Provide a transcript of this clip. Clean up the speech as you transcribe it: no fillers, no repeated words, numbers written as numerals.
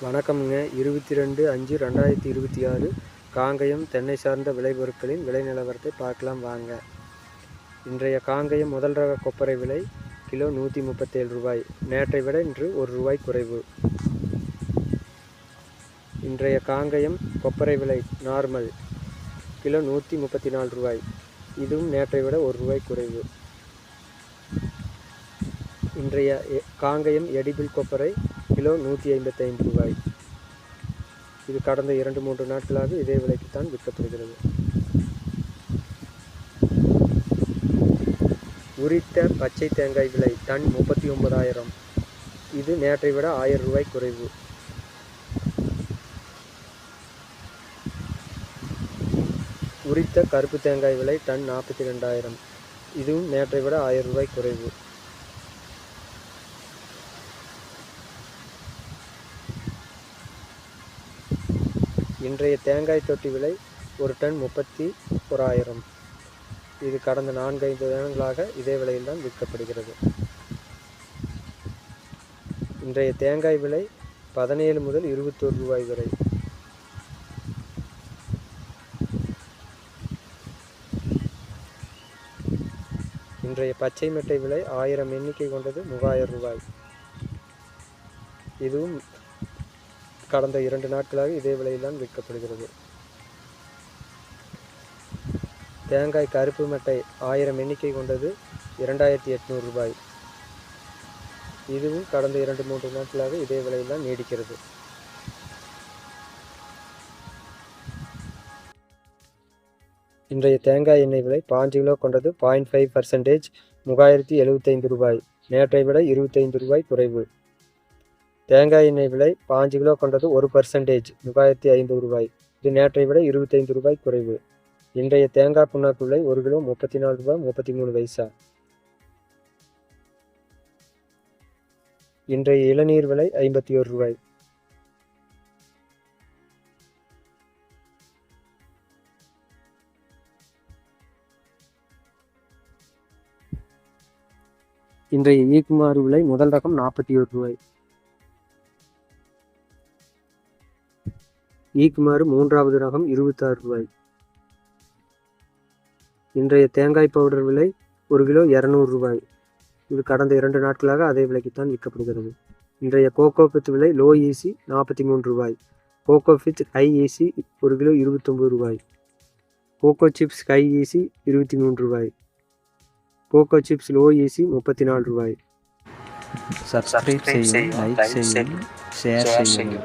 வணக்கம்ங்க. 22/5/2026 காங்கயம் தென்னை சார்ந்த விளைபொருட்களின் விலை நிலவரத்தை பார்க்கலாம் வாங்க. இன்றைய காங்கயம் முதல் ரக கொப்பரை விலை கிலோ ரூ. 137. நேற்றை விட இன்று ரூ. 1 குறைவு. இன்றைய காங்கயம் கொப்பரை விலை நார்மல் கிலோ ரூ. 134. இதுவும் நேற்றை விட ரூ. 1 குறைவு. இன்றைய காங்கயம் எடிபிள் கொப்பரை கிலோ ரூ. 155. இது கடந்த 2-3 நாட்களாக இதே விலைக்குத்தான் விற்கப்படுகிறது. உரித்த பச்சை தேங்காய் விலை டன் 39,000. இது நேற்றை விட ரூ. 1000 குறைவு. உரித்த கருப்பு தேங்காய் விலை டன் 42,000. இதுவும் நேற்றை விட ரூ. 1000 குறைவு. இன்றைய தேங்காய் தொட்டி விலை ஒரு டன் 31,000. இது கடந்த 4-5 தினங்களாக இதே விலையில்தான் விற்கப்படுகிறது. இன்றைய தேங்காய் விலை 17 முதல் 21 ரூபாய் வரை. இன்றைய பச்சை மெட்டை விலை 1000 எண்ணிக்கை கொண்டது 3000 ரூபாய். இதுவும் கடந்த 2 நாட்களாக இதே விலையில்தான் விற்கப்படுகிறது. தேங்காய் கருப்பு மட்டை 1000 எண்ணிக்கை கொண்டது 2800 ரூபாய். இதுவும் கடந்த 2-3 நாட்களாக இதே விலையில்தான் நீடிக்கிறது. இன்றைய தேங்காய் எண்ணெய் விலை 5 கிலோ கொண்டது 0.5% 3075 ரூபாய். நேற்றை விட 25 ரூபாய் குறைவு. தேங்காய் எண்ணெய் விலை 5 கிலோ கொண்டது 1% 3050 ரூபாய். இது நேற்றை விட 25 ரூபாய் குறைவு. இன்றைய தேங்காய் புண்ணாக்கு விலை 1 கிலோ 34 ரூபாய் 33 பைசா. இன்றைய இளநீர் விலை 51 ரூபாய். இன்றைய ஈக்குமாறு விலை முதல் ரகம் 41 ரூபாய். ஈக்குமாறு 3வது ரகம் 26 ரூபாய். இன்றைய தேங்காய் பவுடர் விலை 1 கிலோ 200 ரூபாய். இது கடந்த 2 நாட்களாக அதே விலைக்குத்தான் விற்கப்படுகிறது. இன்றைய கோகோ பித் விலை லோ ஈசி 43 ரூபாய். கோகோ பித் ஹை ஈசி 1 கிலோ 29 ரூபாய். கோகோ சிப்ஸ் ஹை ஈசி 23 ரூபாய். கோகோ சிப்ஸ் லோ ஈசி 34 ரூபாய். சப்ஸ்கிரைப் செய்யும், லைக் செய்யும், ஷேர் செய்யும்.